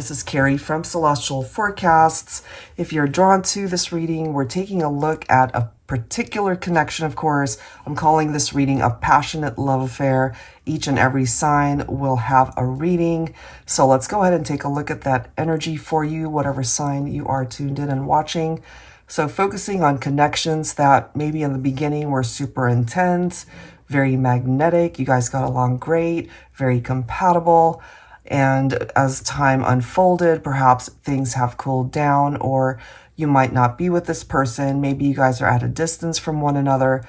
This is Carrie from Celestial Forecasts. If you're drawn to this reading, we're taking a look at a particular connection, of course. I'm calling this reading a passionate love affair. Each and every sign will have a reading. So let's go ahead and take a look at that energy for you, whatever sign you are tuned in and watching. So focusing on connections that maybe in the beginning were super intense, very magnetic. You guys got along great, very compatible. And as time unfolded, perhaps things have cooled down, or you might not be with this person. Maybe you guys are at a distance from one another.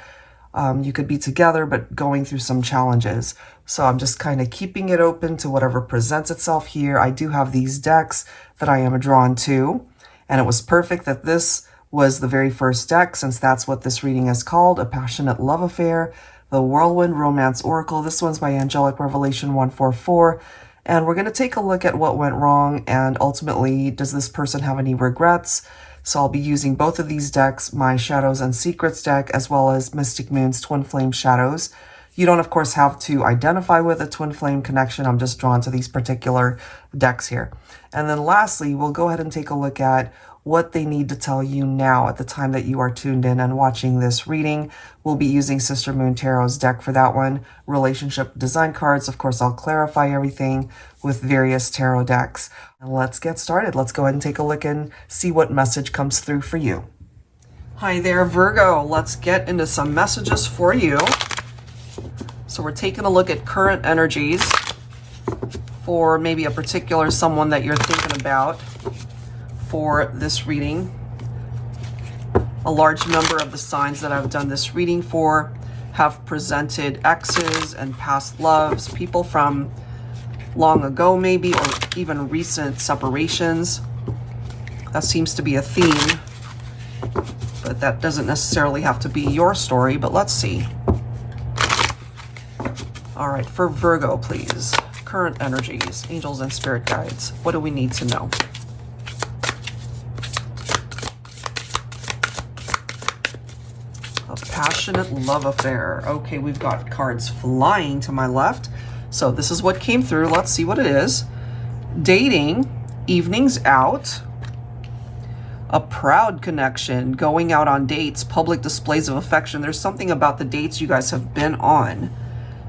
You could be together, but going through some challenges. So I'm just kind of keeping it open to whatever presents itself here. I do have these decks that I am drawn to, and it was perfect that this was the very first deck, since that's what this reading is called, A Passionate Love Affair, the Whirlwind Romance Oracle. This one's by Angelic Revelation 144. And we're going to take a look at what went wrong, and ultimately, does this person have any regrets? So I'll be using both of these decks, my Shadows and Secrets deck, as well as Mystic Moon's Twin Flame Shadows. You don't, of course, have to identify with a twin flame connection. I'm just drawn to these particular decks here. And then lastly, we'll go ahead and take a look at what they need to tell you now at the time that you are tuned in and watching this reading. We'll be using Sister Moon Tarot's deck for that one. Relationship design cards. Of course, I'll clarify everything with various tarot decks. And let's get started. Let's go ahead and take a look and see what message comes through for you. Hi there, Virgo. Let's get into some messages for you. So we're taking a look at current energies for maybe a particular someone that you're thinking about for this reading. A large number of the signs that I've done this reading for have presented exes and past loves, people from long ago maybe, or even recent separations. That seems to be a theme, but that doesn't necessarily have to be your story, but let's see. All right, for Virgo, please. Current energies, angels and spirit guides. What do we need to know? A passionate love affair. Okay, we've got cards flying to my left. So this is what came through. Let's see what it is. Dating, evenings out, a proud connection, going out on dates, public displays of affection. There's something about the dates you guys have been on.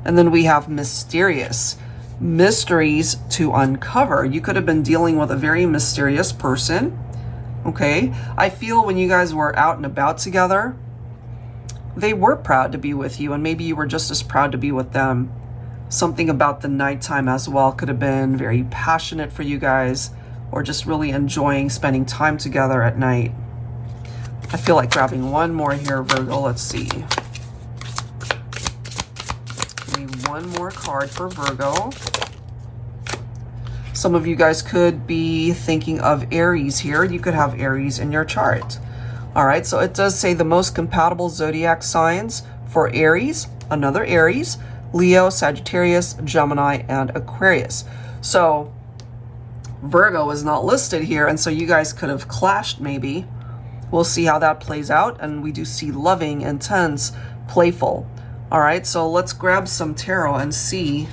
And then we have mysterious, mysteries to uncover. You could have been dealing with a very mysterious person. Okay, I feel when you guys were out and about together, they were proud to be with you, and maybe you were just as proud to be with them. Something about the nighttime as well could have been very passionate for you guys, or just really enjoying spending time together at night. I feel like grabbing one more here, Virgo. Let's see. Maybe one more card for Virgo. Some of you guys could be thinking of Aries here. You could have Aries in your chart. All right, so it does say the most compatible zodiac signs for Aries, another Aries, Leo, Sagittarius, Gemini, and Aquarius. So Virgo is not listed here, and so you guys could have clashed maybe. We'll see how that plays out, and we do see loving, intense, playful. All right, so let's grab some tarot and see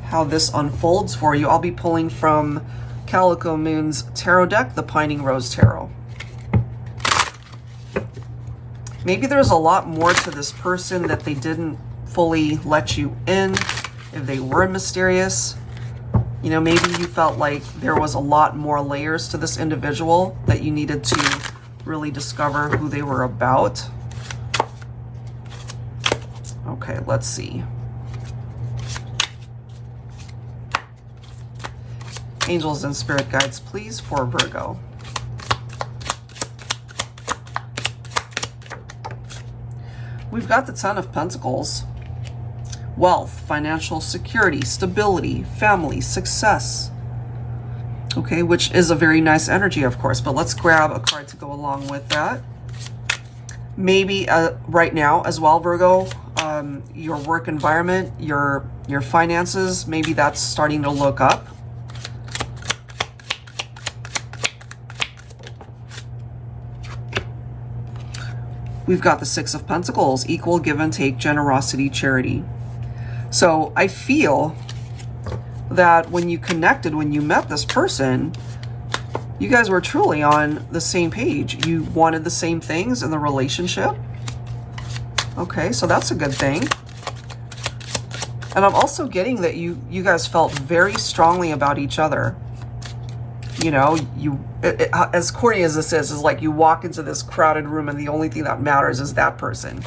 how this unfolds for you. I'll be pulling from Calico Moon's tarot deck, the Pining Rose Tarot. Maybe there's a lot more to this person that they didn't fully let you in, if they were mysterious. You know, maybe you felt like there was a lot more layers to this individual that you needed to really discover who they were about. Okay, let's see. Angels and spirit guides, please, for Virgo. We've got the Ten of Pentacles. Wealth, financial security, stability, family, success. Okay, which is a very nice energy, of course, but let's grab a card to go along with that. Maybe right now as well, Virgo, your work environment, your finances, maybe that's starting to look up. We've got the Six of Pentacles, equal give and take, generosity, charity. So I feel that when you connected, when you met this person, you guys were truly on the same page. You wanted the same things in the relationship. Okay, so that's a good thing. And I'm also getting that you guys felt very strongly about each other. You know, as corny as this is like you walk into this crowded room and the only thing that matters is that person.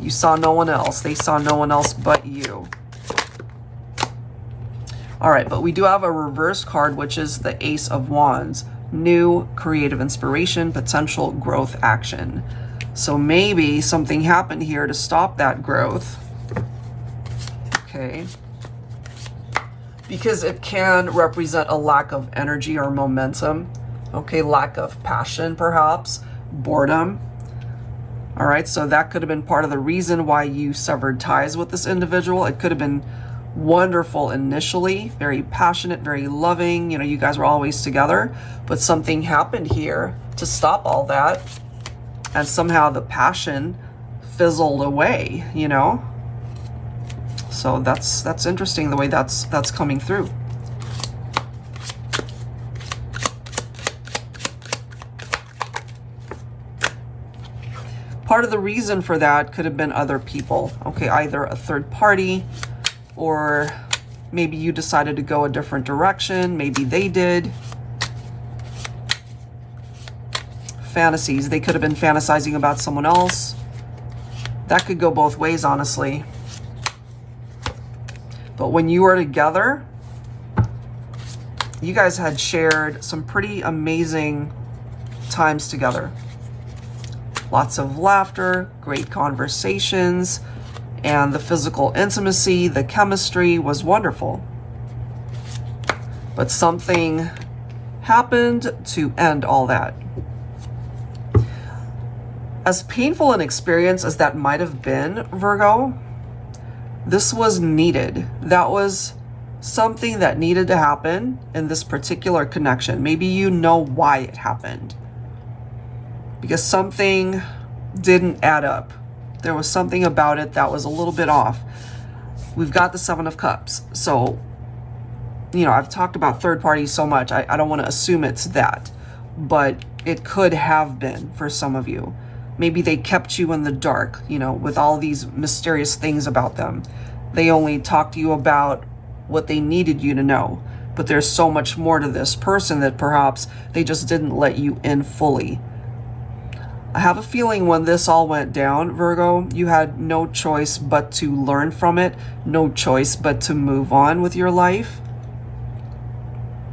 You saw no one else. They saw no one else but you. All right, but we do have a reverse card, which is the Ace of Wands. New creative inspiration, potential growth action. So maybe something happened here to stop that growth. Okay. Because it can represent a lack of energy or momentum. Okay, lack of passion perhaps, boredom. All right, so that could have been part of the reason why you severed ties with this individual. It could have been wonderful initially, very passionate, very loving. You know, you guys were always together, but something happened here to stop all that. And somehow the passion fizzled away, you know? So that's interesting the way that's coming through. Part of the reason for that could have been other people. Okay, either a third party, or maybe you decided to go a different direction. Maybe they did. Fantasies. They could have been fantasizing about someone else. That could go both ways, honestly. But when you were together, you guys had shared some pretty amazing times together. Lots of laughter, great conversations, and the physical intimacy, the chemistry was wonderful. But something happened to end all that. As painful an experience as that might have been, Virgo, this was needed. That was something that needed to happen in this particular connection. Maybe you know why it happened. Because something didn't add up. There was something about it that was a little bit off. We've got the Seven of Cups. So, you know, I've talked about third parties so much. I don't want to assume it's that. But it could have been for some of you. Maybe they kept you in the dark, you know, with all these mysterious things about them. They only talked to you about what they needed you to know. But there's so much more to this person that perhaps they just didn't let you in fully. I have a feeling when this all went down, Virgo, you had no choice but to learn from it, no choice but to move on with your life,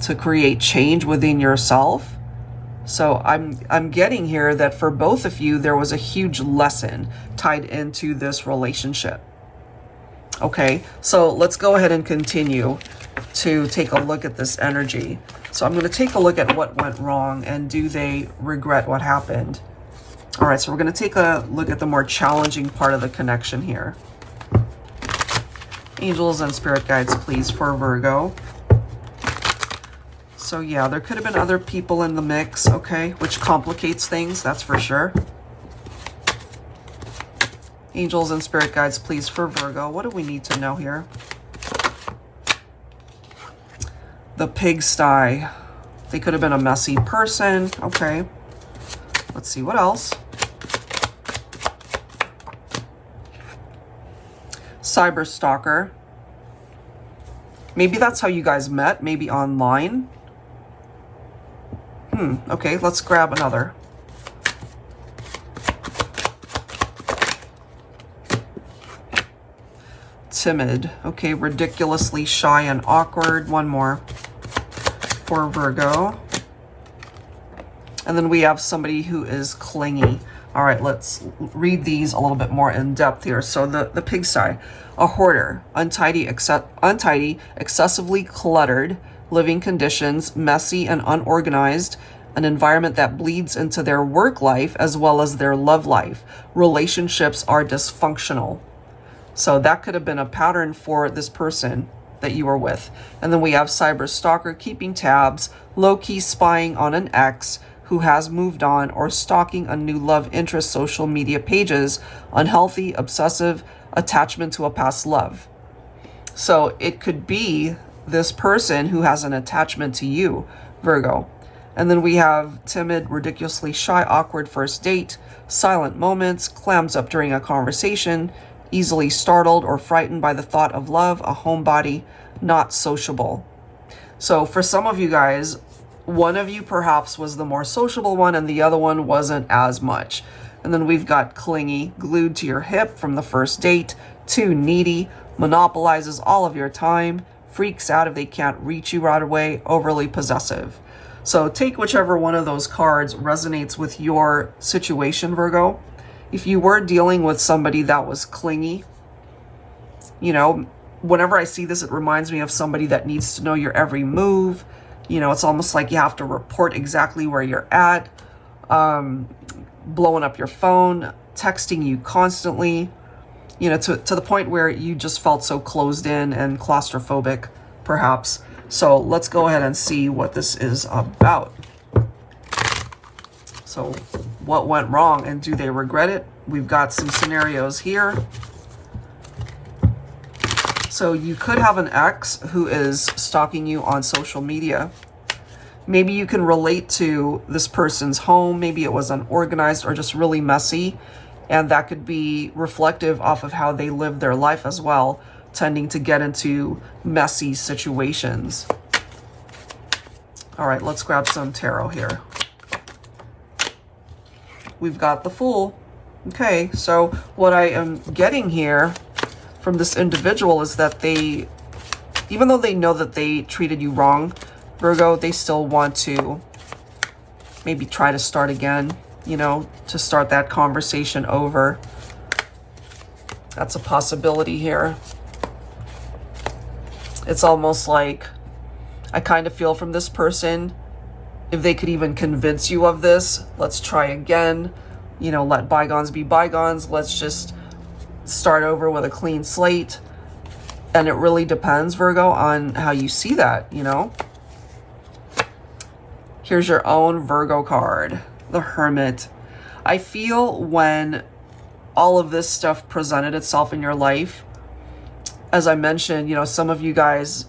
to create change within yourself. So I'm getting here that for both of you, there was a huge lesson tied into this relationship. Okay, so let's go ahead and continue to take a look at this energy. So I'm going to take a look at what went wrong and do they regret what happened. All right, so we're going to take a look at the more challenging part of the connection here. Angels and spirit guides, please, for Virgo. So yeah, there could have been other people in the mix, okay, which complicates things, that's for sure. Angels and spirit guides, please, for Virgo. What do we need to know here? The pigsty. They could have been a messy person, okay. Let's see, what else? Cyber stalker. Maybe that's how you guys met, maybe online. Okay, let's grab another. Timid. Okay, ridiculously shy and awkward. One more for Virgo. And then we have somebody who is clingy. All right, let's read these a little bit more in depth here. So the pigsty, a hoarder, untidy, excessively cluttered, living conditions, messy and unorganized, an environment that bleeds into their work life as well as their love life. Relationships are dysfunctional. So that could have been a pattern for this person that you were with. And then we have cyber stalker, keeping tabs, low-key spying on an ex who has moved on, or stalking a new love interest social media pages, unhealthy, obsessive attachment to a past love. So it could be this person who has an attachment to you, Virgo. And then we have timid, ridiculously shy, awkward first date, silent moments, clams up during a conversation, easily startled or frightened by the thought of love, a homebody, not sociable. So for some of you guys, one of you perhaps was the more sociable one and the other one wasn't as much. And then we've got clingy, glued to your hip from the first date, too needy, monopolizes all of your time, freaks out if they can't reach you right away, overly possessive. So take whichever one of those cards resonates with your situation, Virgo. If you were dealing with somebody that was clingy, you know, whenever I see this, it reminds me of somebody that needs to know your every move. You know, it's almost like you have to report exactly where you're at, blowing up your phone, texting you constantly, you know, to the point where you just felt so closed in and claustrophobic, perhaps. So let's go ahead and see what this is about. So what went wrong and do they regret it? We've got some scenarios here. So you could have an ex who is stalking you on social media. Maybe you can relate to this person's home. Maybe it was unorganized or just really messy. And that could be reflective off of how they live their life as well, tending to get into messy situations. All right, let's grab some tarot here. We've got the Fool. Okay, so what I am getting here from this individual is that they, even though they know that they treated you wrong, Virgo, they still want to maybe try to start again, you know, to start that conversation over. That's a possibility here. It's almost like I kind of feel from this person, if they could even convince you of this, let's try again, you know, let bygones be bygones. Let's just start over with a clean slate. And it really depends, Virgo, on how you see that, you know. Here's your own Virgo card, the Hermit. I feel when all of this stuff presented itself in your life, as I mentioned, you know, some of you guys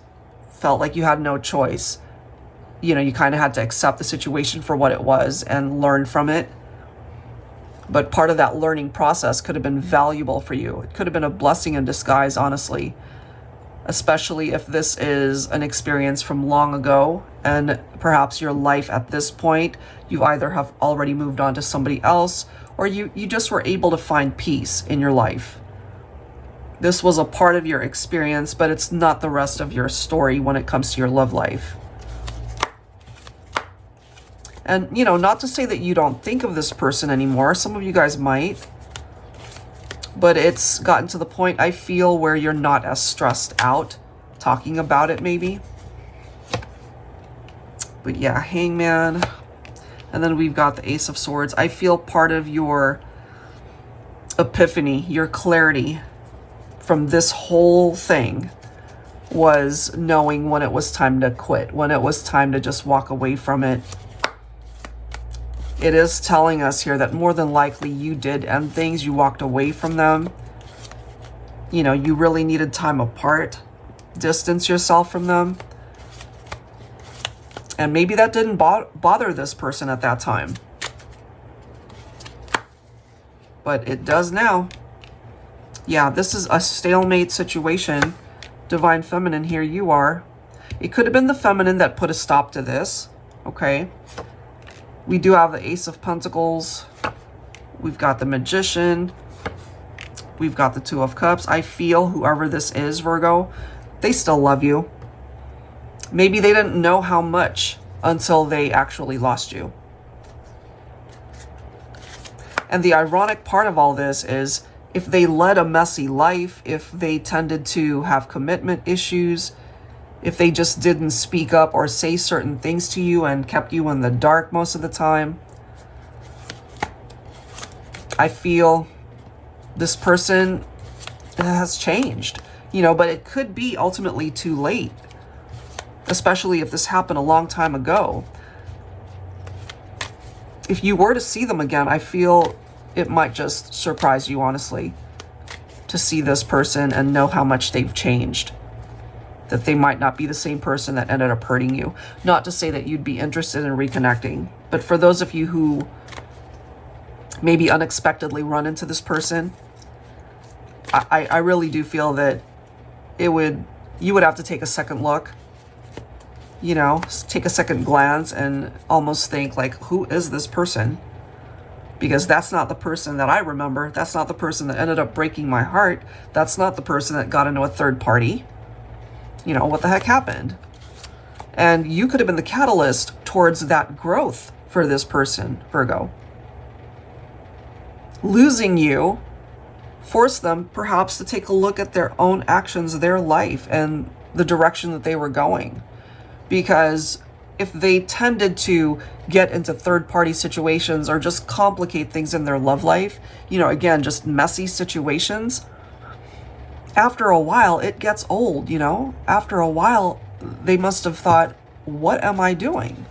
felt like you had no choice. You know, you kind of had to accept the situation for what it was and learn from it. But part of that learning process could have been valuable for you. It could have been a blessing in disguise, honestly, especially if this is an experience from long ago and perhaps your life at this point, you either have already moved on to somebody else or you just were able to find peace in your life. This was a part of your experience, but it's not the rest of your story when it comes to your love life. And, you know, not to say that you don't think of this person anymore. Some of you guys might. But it's gotten to the point, I feel, where you're not as stressed out talking about it, maybe. But yeah, Hangman. And then we've got the Ace of Swords. I feel part of your epiphany, your clarity from this whole thing was knowing when it was time to quit, when it was time to just walk away from it. It is telling us here that more than likely you did end things, you walked away from them. You know, you really needed time apart, distance yourself from them. And maybe that didn't bother this person at that time. But it does now. Yeah, this is a stalemate situation. Divine Feminine, here you are. It could have been the feminine that put a stop to this. Okay. We do have the Ace of Pentacles. We've got the Magician. We've got the Two of Cups. I feel whoever this is, Virgo, they still love you. Maybe they didn't know how much until they actually lost you. And the ironic part of all this is if they led a messy life, if they tended to have commitment issues, if they just didn't speak up or say certain things to you and kept you in the dark most of the time, I feel this person has changed, you know, but it could be ultimately too late, especially if this happened a long time ago. If you were to see them again, I feel it might just surprise you, honestly, to see this person and know how much they've changed. that they might not be the same person that ended up hurting you. Not to say that you'd be interested in reconnecting, but for those of you who maybe unexpectedly run into this person, I really do feel that you would have to take a second look, you know, take a second glance and almost think like, who is this person? Because that's not the person that I remember. That's not the person that ended up breaking my heart. That's not the person that got into a third party. You know, what the heck happened? And you could have been the catalyst towards that growth for this person, Virgo. Losing you forced them perhaps to take a look at their own actions, their life, and the direction that they were going. Because if they tended to get into third-party situations or just complicate things in their love life, you know, again, just messy situations, after a while, it gets old, you know? After a while, they must have thought, what am I doing?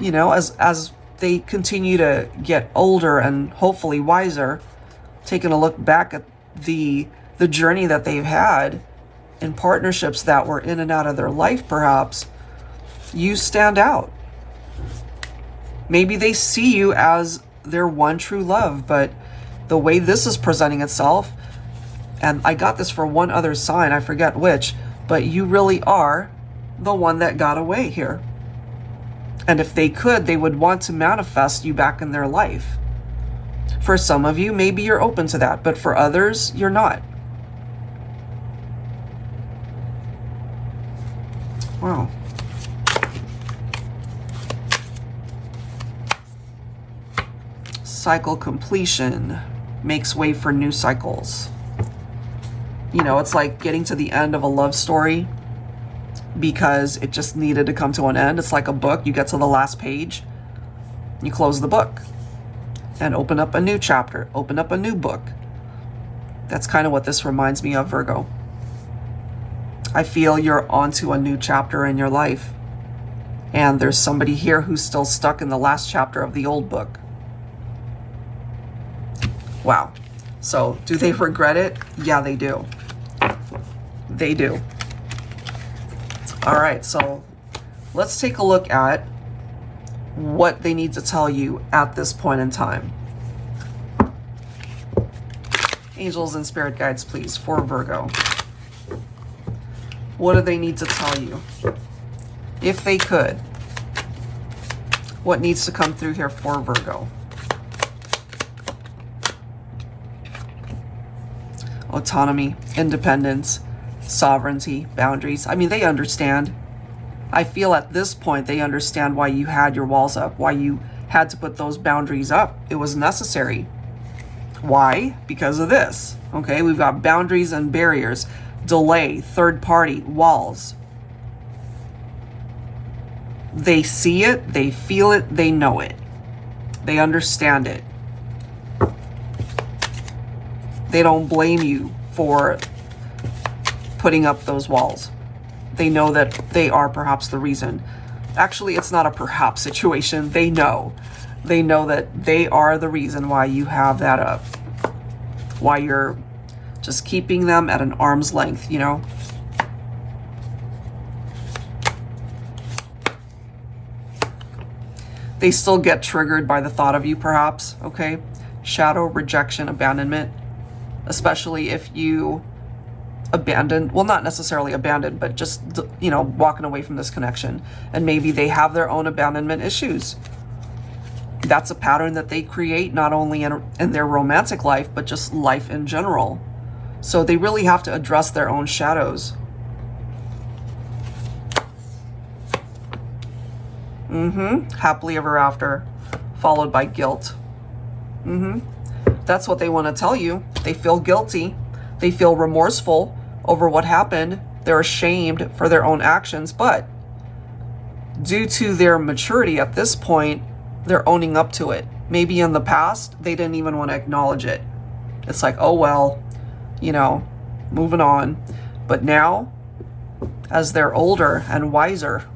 You know, as they continue to get older and hopefully wiser, taking a look back at the journey that they've had in partnerships that were in and out of their life, perhaps, you stand out. Maybe they see you as their one true love, but the way this is presenting itself, and I got this for one other sign, I forget which, but you really are the one that got away here. And if they could, they would want to manifest you back in their life. For some of you, maybe you're open to that, but for others, you're not. Wow. Cycle completion makes way for new cycles. You know, it's like getting to the end of a love story because it just needed to come to an end. It's like a book. You get to the last page, you close the book and open up a new chapter, open up a new book. That's kind of what this reminds me of, Virgo. I feel you're onto a new chapter in your life. And there's somebody here who's still stuck in the last chapter of the old book. Wow. So do they regret it? Yeah, they do. They do. All right, so let's take a look at what they need to tell you at this point in time. Angels and spirit guides, please, for Virgo. What do they need to tell you? If they could, what needs to come through here for Virgo? Autonomy, independence, sovereignty, boundaries. I mean, they understand. I feel at this point they understand why you had your walls up, why you had to put those boundaries up. It was necessary. Why? Because of this. Okay, we've got boundaries and barriers, delay, third party, walls. They see it, they feel it, they know it. They understand it. They don't blame you for putting up those walls. They know that they are perhaps the reason. Actually, it's not a perhaps situation. They know. They know that they are the reason why you have that up. Why you're just keeping them at an arm's length, you know? They still get triggered by the thought of you, perhaps, okay? Shadow, rejection, abandonment. Especially if you abandoned, well, not necessarily abandoned, but just, you know, walking away from this connection. And maybe they have their own abandonment issues. That's a pattern that they create not only in their romantic life, but just life in general. So they really have to address their own shadows. Happily ever after, followed by guilt. That's what they want to tell you. They feel guilty. They feel remorseful over what happened. They're ashamed for their own actions, but due to their maturity at this point, they're owning up to it. Maybe in the past, they didn't even want to acknowledge it. It's like, oh, well, you know, moving on. But now, as they're older and wiser,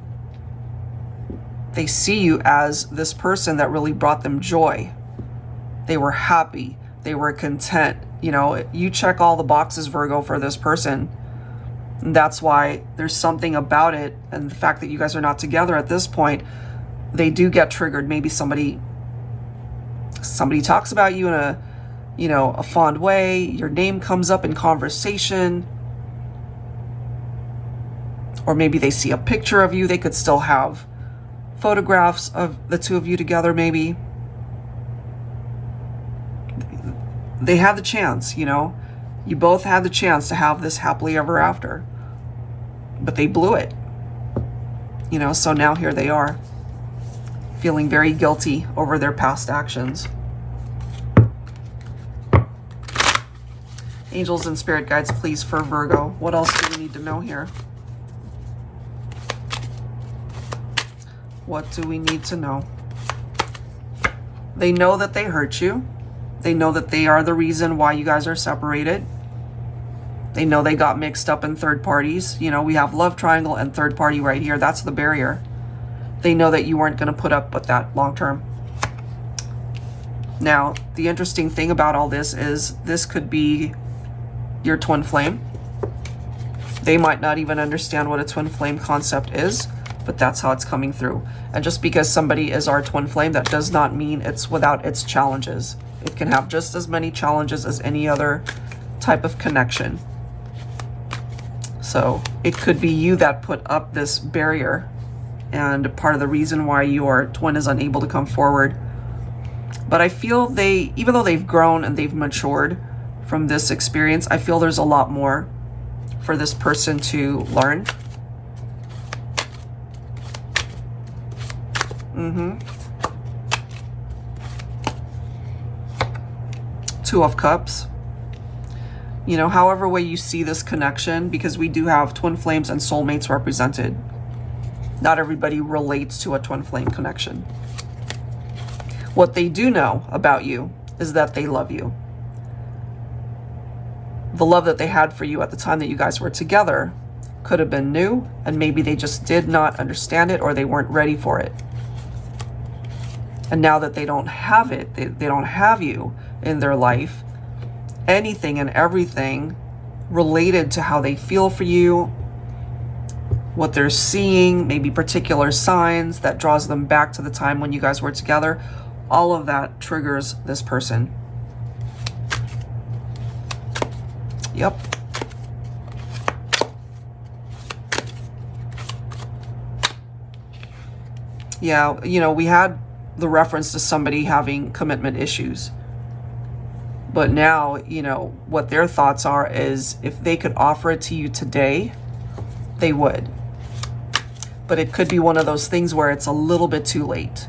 they see you as this person that really brought them joy. They were happy. They were content. You know, you check all the boxes, Virgo, for this person. And that's why there's something about it, and the fact that you guys are not together at this point, they do get triggered. Maybe somebody talks about you in a, you know, a fond way. Your name comes up in conversation. Or maybe they see a picture of you. They could still have photographs of the two of you together, maybe. They had the chance, you know. You both had the chance to have this happily ever after. But they blew it. You know, so now here they are, feeling very guilty over their past actions. Angels and spirit guides, please, for Virgo. What else do we need to know here? What do we need to know? They know that they hurt you. They know that they are the reason why you guys are separated. They know they got mixed up in third parties. You know, we have love triangle and third party right here. That's the barrier. They know that you weren't going to put up with that long term. Now, the interesting thing about all this is this could be your twin flame. They might not even understand what a twin flame concept is, but that's how it's coming through. And just because somebody is our twin flame, that does not mean it's without its challenges. It can have just as many challenges as any other type of connection. So it could be you that put up this barrier, and part of the reason why your twin is unable to come forward. But I feel they, even though they've grown and they've matured from this experience, I feel there's a lot more for this person to learn. Two of Cups. You know, however way you see this connection, because we do have twin flames and soulmates represented. Not everybody relates to a twin flame connection. What they do know about you is that they love you. The love that they had for you at the time that you guys were together could have been new, and maybe they just did not understand it, or they weren't ready for it. And now that they don't have it, they don't have you in their life, anything and everything related to how they feel for you, what they're seeing, maybe particular signs that draws them back to the time when you guys were together, all of that triggers this person. Yep. Yeah, you know, we had the reference to somebody having commitment issues. But now, you know, what their thoughts are is if they could offer it to you today, they would. But it could be one of those things where it's a little bit too late.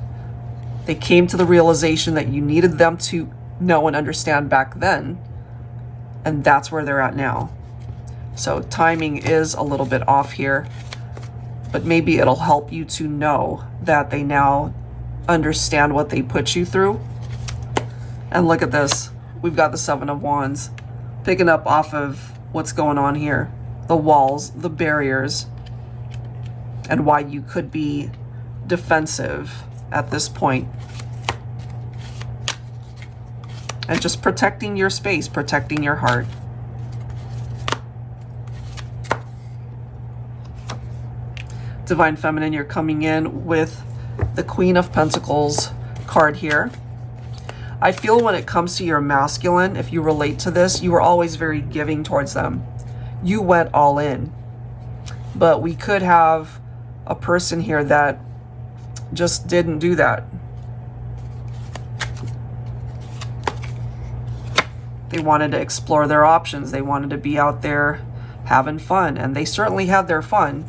They came to the realization that you needed them to know and understand back then, and that's where they're at now. So timing is a little bit off here, but maybe it'll help you to know that they now understand what they put you through. And look at this. We've got the Seven of Wands, picking up off of what's going on here. The walls, the barriers, and why you could be defensive at this point. And just protecting your space, protecting your heart. Divine Feminine, you're coming in with the Queen of Pentacles card here. I feel when it comes to your masculine, if you relate to this, you were always very giving towards them. You went all in. But we could have a person here that just didn't do that. They wanted to explore their options. They wanted to be out there having fun, and they certainly had their fun.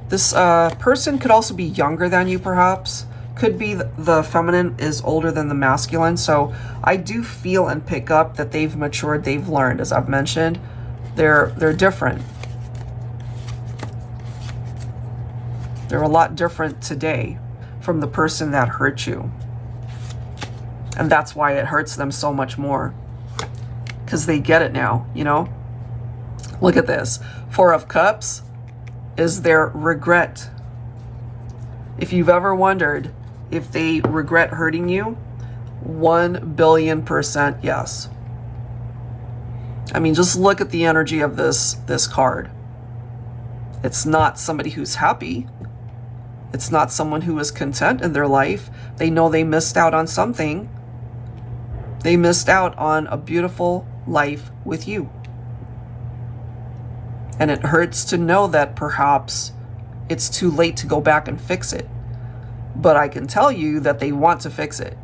This person could also be younger than you, perhaps. Could be the feminine is older than the masculine. So I do feel and pick up that they've matured, they've learned. As I've mentioned, they're different. They're a lot different today from the person that hurt you. And that's why it hurts them so much more. Because they get it now, you know? Look at this. Four of Cups is their regret. If you've ever wondered if they regret hurting you, 1,000,000,000% yes. I mean, just look at the energy of this card. It's not somebody who's happy. It's not someone who is content in their life. They know they missed out on something. They missed out on a beautiful life with you. And it hurts to know that perhaps it's too late to go back and fix it. But I can tell you that they want to fix it.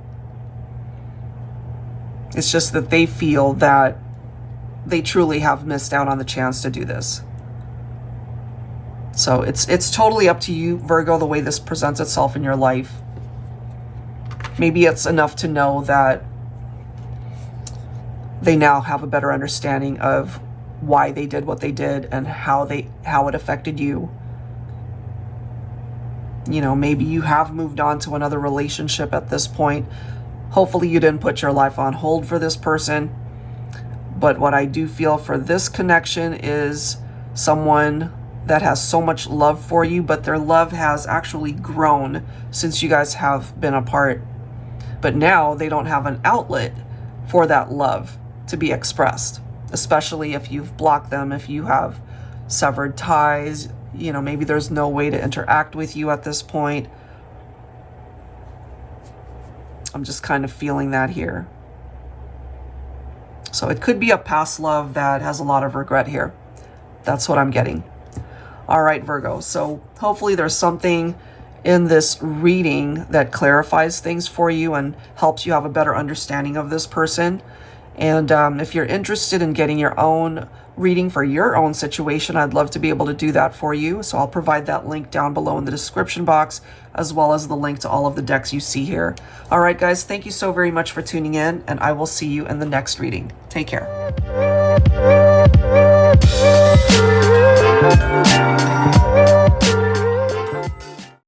It's just that they feel that they truly have missed out on the chance to do this. So it's totally up to you, Virgo, the way this presents itself in your life. Maybe it's enough to know that they now have a better understanding of why they did what they did and how it affected you. You know, maybe you have moved on to another relationship at this point. Hopefully you didn't put your life on hold for this person. But what I do feel for this connection is someone that has so much love for you, but their love has actually grown since you guys have been apart. But now they don't have an outlet for that love to be expressed, especially if you've blocked them, if you have severed ties. You know, maybe there's no way to interact with you at this point. I'm just kind of feeling that here. So it could be a past love that has a lot of regret here. That's what I'm getting. All right, Virgo. So hopefully there's something in this reading that clarifies things for you and helps you have a better understanding of this person. And if you're interested in getting your own reading for your own situation, I'd love to be able to do that for you. So I'll provide that link down below in the description box, as well as the link to all of the decks you see here. All right, guys, thank you so very much for tuning in, and I will see you in the next reading. Take care.